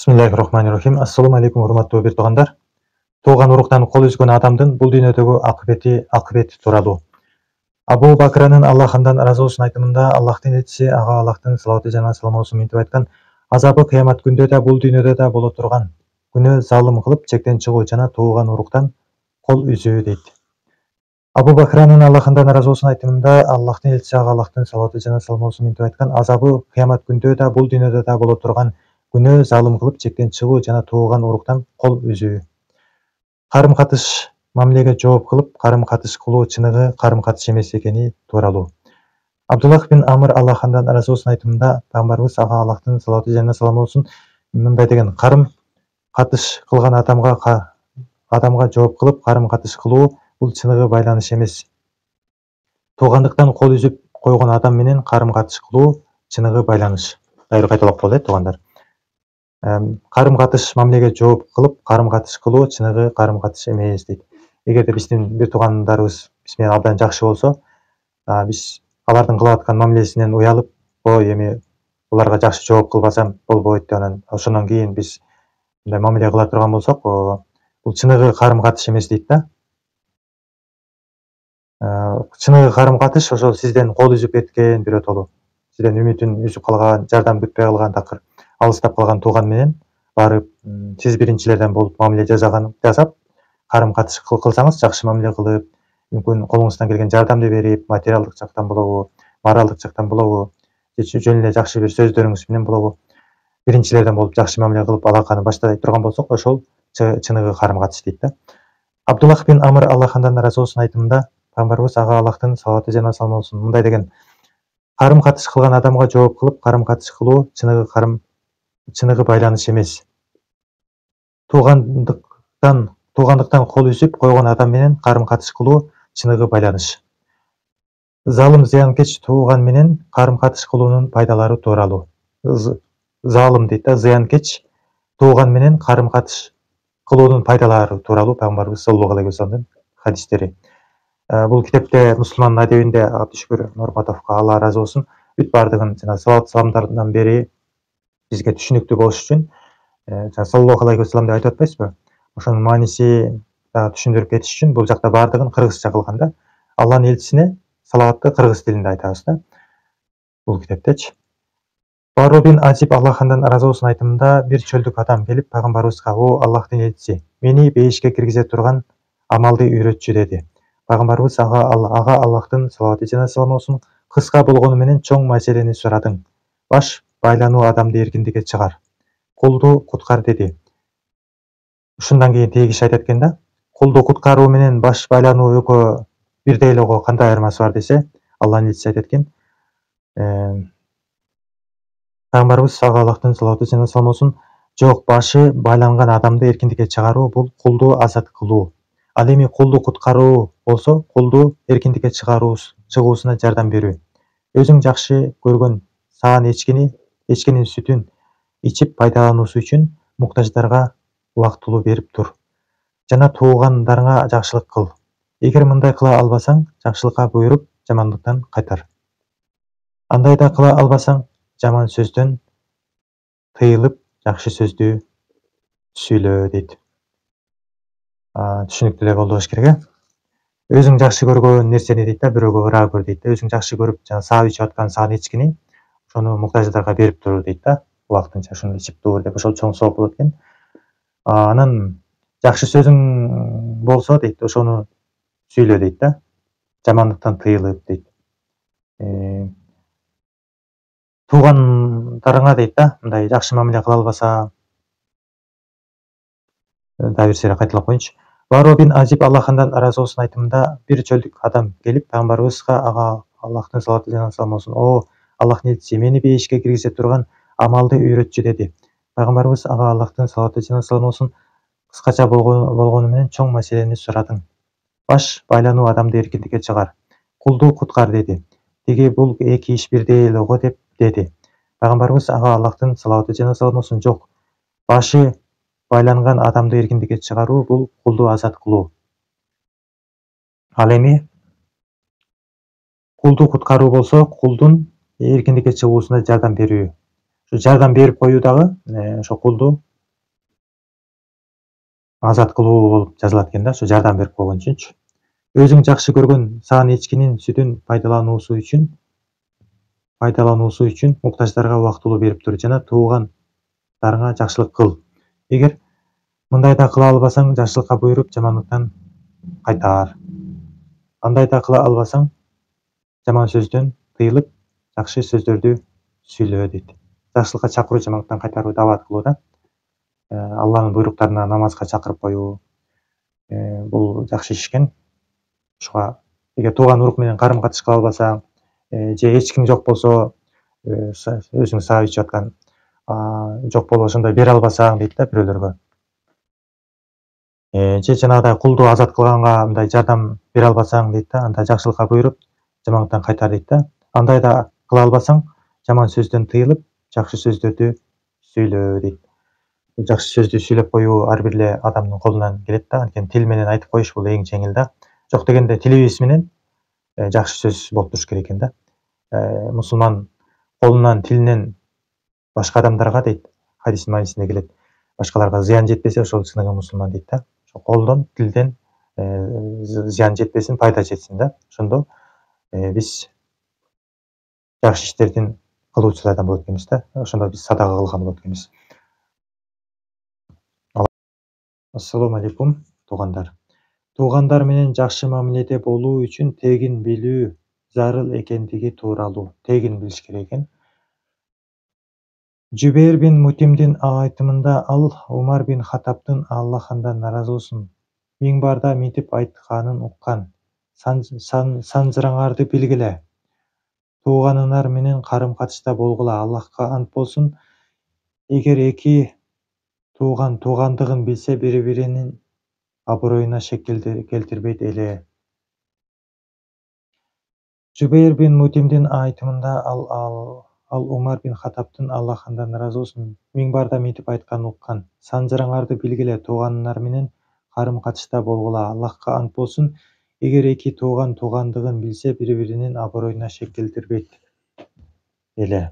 Бисмиллахиррахманиррахим. Ассаламу алейкум, урматтуу бир туугандар. Тууган уруктан кол үзгөн адамдын бул дүйнөдөгү акыбети тууралуу. Абу Бакранын Аллахындан ыраазы болсун айтымында Аллахтын элчиси, ага Аллахтын салаваты жана саламы болсун минтип айткан: азабы кыямат күндө да бул дүйнөдө да боло турган күнөө залым кылып чектен чыгуу жана тууган уруктан кол үзүү дейт. Абу Бакранын Аллахындан ыраазы болсун айтымында Аллахтын элчиси, ага Аллахтын салаваты жана саламы болсун минтип айткан: азабы кыямат күндө да бул дүйнөдө да боло турган күнөө залым кылып чектен чыгуу жана тууган уруктан кол үзүү. Карым катыш мамилеге жооп кылып, карым катыш кылуу чыныгы карым катыш эмес экени тууралуу. Абдуллах бин Амр Аллахындан ыраазы болсун айтымында пайгамбарыбыз, ага Аллахтын салаваты жана саламы болсун, мындай деген: карым катыш кылган адамга жооп кылып, карым катыш кылуу бул чыныгы байланыш эмес. Туугандыктан кол үзүп койгон адам менен карым катыш кылуу чыныгы байланыш. Дайыр кайталап коелу туугандар. Карым катыш мамилеге жооп кылып, карым катыш кылуу чыныгы карым катыш эмес дейт. Эгерде биздин бир туугандарыбыз биз менен абдан жакшы болсо, биз алардын кылып аткан мамилесинен уялып, ой эми буларга жакшы жооп кылбасам болбойт деп, анан ошондон кийин биз мындай мамиле кыла турган болсок, бул чыныгы карым катыш эмес дейт да. Чыныгы карым катыш ошол сизден кол үзүп кеткен бирөөтолу, сизден үмүтүн үзүп калган, жардам күтпөй калган, такыр алыстап калган тууган менен барып, сиз биринчилерден болуп мамиле жасап, карым катыш кылсаңыз, жакшы мамиле кылып, мүмкүн колуңуздан келген жардамды берип, материалдык жактан болобу, моралдык жактан болобу, же жөн эле жакшы бир сөздөрүңүз менен болобу, биринчилерден болуп жакшы мамиле кылып алаканы баштай турган болсок, ошол чыныгы карым катыш дейт да. Абдуллах бин Амр Аллахындан ыраазы болсун айтымында пайгамбарыбыз, ага Аллахтын салаваты жана саламы болсун, мындай деген: карым катыш кылган адамга жооп кылып, карым катыш кылуу чыныгы байланыш эмес. Туугандыктан кол үзүп койгон адам менен карым катыш кылуу чыныгы байланыш. Залым зыянкеч тууган менен карым катыш кылуунун пайдалары тууралуу. Залым дейт да, зыянкеч тууган менен карым катыш кылуунун пайдалары тууралуу пайгамбарыбыз саллаллаху алейхи вассаламдын хадистери. Бул китепте мусулмандын адебинде Абдушүкүр Нурматовго Алла ыраазы болсун, бүт бардыгын жана салават саламдардан бери бизге түшүнүктүү болуш үчүн саллаллаху алейхи вассалам деп айтып атпайсызбы? Ошонун мааниси түшүндүрүп кетиш үчүн бул жакта бардыгын кыргызча кылган да. Алланын элчисине салаватты кыргыз тилинде айтабыз да. Бул китептечи. Баро бин Азиб Аллахындан ыраазы болсун айтымында бир чөлдүк адам келип пайгамбарыбызга: "О Аллахтын элчиси, мени бейишке киргизе турган амалды үйрөтчү" деди. Пайгамбарыбыз, ага Аллахтын салаваты жана саламы болсун: "Кыска болгону менен чоң маселени сурадың. Баш байлануу адамды эркиндикке чыгар, кулду куткар" деди. Ушундан кийин тиги киши айтат экен да: "Кулду куткаруу менен баш байлануу экөө бирдей эле го, кандай айырмасы бар?" десе, Алланын элчиси айтат экен: пайгамбарыбыз, ага Аллахтын салаваты жана саламы болсун: "Жок, башы байланган адамды эркиндикке чыгаруу бул кулду азат кылуу. Ал эми кулду куткаруу болсо, кулду эркиндикке чыгуусуна жардам берүү. Өзүң жакшы көргөн саан эчкинин сүтүн ичип пайдалануусу үчүн муктаждарга убактылуу берип тур. Жана туугандарыңа жакшылык кыл. Эгер мындай кыла албасаң, жакшылыкка буйруп, жамандыктан кайтар. Андай да кыла албасаң, жаман сөздөн тыйылып, жакшы сөздү сүйлө" дейт. Түшүнүктүү эле болду болуш керек, Өзүң жакшы көргөн нерсени дейт да, бирөөгө ыраа көр дейт да. Өзүң жакшы көрүп, жана саап ичип аткан саан эчкини ошону муктаждарга берип тур дейт да. Убактынча ушуну ичип тур деп, ошол чоң сооп болот экен. Анан жакшы сөзүң болсо дейт, ошону сүйлө дейт да. Жамандыктан тыйылып дейт. Туугандарыңа дейт да, мындай жакшы мамиле кыла албаса, дагы бир сере кайталап коеюнчу. Баро бин Азиб Аллахындан ыраазы болсун айтымында бир чөлдүк адам келип пайгамбарыбызга, ага Аллахтын салаваты жана саламы болсун: "О Аллахтын элчиси, мени бейишке киргизе турган амалды үйрөтчү" деди. Пайгамбарыбыз, ага Аллахтын салаваты жана саламы болсун: "Кыскача болгону менен чоң маселени сурадың. Баш байлануу адамды эркиндикке чыгар, кулду куткар" деди. Тиги: "Бул эки иш бирдей эле го" деп деди. Пайгамбарыбыз, ага Аллахтын салаваты жана саламы болсун: "Жок, башы байланган адамды эркиндикке чыгаруу бул кулду азат кылуу. Ал эми кулду куткаруу болсо, кулдун эркиндикке чыгуусуна жардам берүү. Жардам берип коюу дагы ошо кулду азат кылуу болуп жазылат экен да, ошо жардам берип койгон үчүнчү. Өзүң жакшы көргөн саан эчкинин сүтүн пайдалануусу үчүн муктаждарга убактылуу берип тур жана туугандарыңа жакшылык кыл. Эгер мындай да кыла албасаң, жакшылыкка буйруп, жамандыктан кайтар. Андай да кыла албасаң, жаман сөздөн тыйылып, жакшы сөздөрдү сүйлө дейт. Жакшылыкка чакыруу, жамандыктан кайтаруу, даават кылуу да. Алланын буйруктарына намазга чакырып коюу. Бул жакшы иш экен. Ошого эгер тууган урук менен карым катыш кыла албасаң, же эч ким жок болсо, өзүң саап ичип аткан жок болуп ошондой бере албасаң дейт да бирөөлөргө. Же жанагыдай кулду азат кылганга мындай жардам бере албасаң дейт да, анда жакшылыкка буйруп, жамандыктан кайтар дейт да. Андай да кыла албасаң, жаман сөздөн тыйылып, жакшы сөздөрдү сүйлө дейт. Жакшы сөздү сүйлөп коюу ар бир эле адамдын колунан келет да, анткени тил менен айтып коюш бул эң жеңил да. Жок дегенде тилибиз менен жакшы сөз болуп туруш керек экен да. Мусулман колунан, тилинен башка адамдарга дейт, хадистин маанисинде келет. Башкаларга зыян жетпесе, ошол чыныгы мусулман дейт да. Ошо колдон, тилден зыян жетпесин, пайда жетсин да. Ошондо биз жакшы иштердин кылуучулардан болот экенбиз да. Ошондо биз садака кылган болот экенбиз. Ассалому алейкум, туугандар. Туугандар менен жакшы мамиледе болуу үчүн тегин билүү зарыл экендиги тууралуу. Тегин билиш керек экен. Жубейр бин Мутимдин айтымында ал Умар бин Хаттабтын Аллах андан наразы болсун миңбарда минтип айтканын уккан. Санжыраңарды билгиле. Тууганыңар менен карым катышта болгула. Аллахка ант болсун, эгер эки тууган туугандыгын билсе, бири-биринин аброюна шек келтирбейт эле. Жубейр бин Мутимдин айтымында ал Умар бин Хаттабтын Аллах андан наразы болсун миңбарда минтип айтканын уккан. Санжыраңарды билгиле, тууганыңар менен карым катышта болгула. Аллахка ант болсун, эгер эки тууган туугандыгын билсе, бири-биринин аброюна шек келтирбейт эле.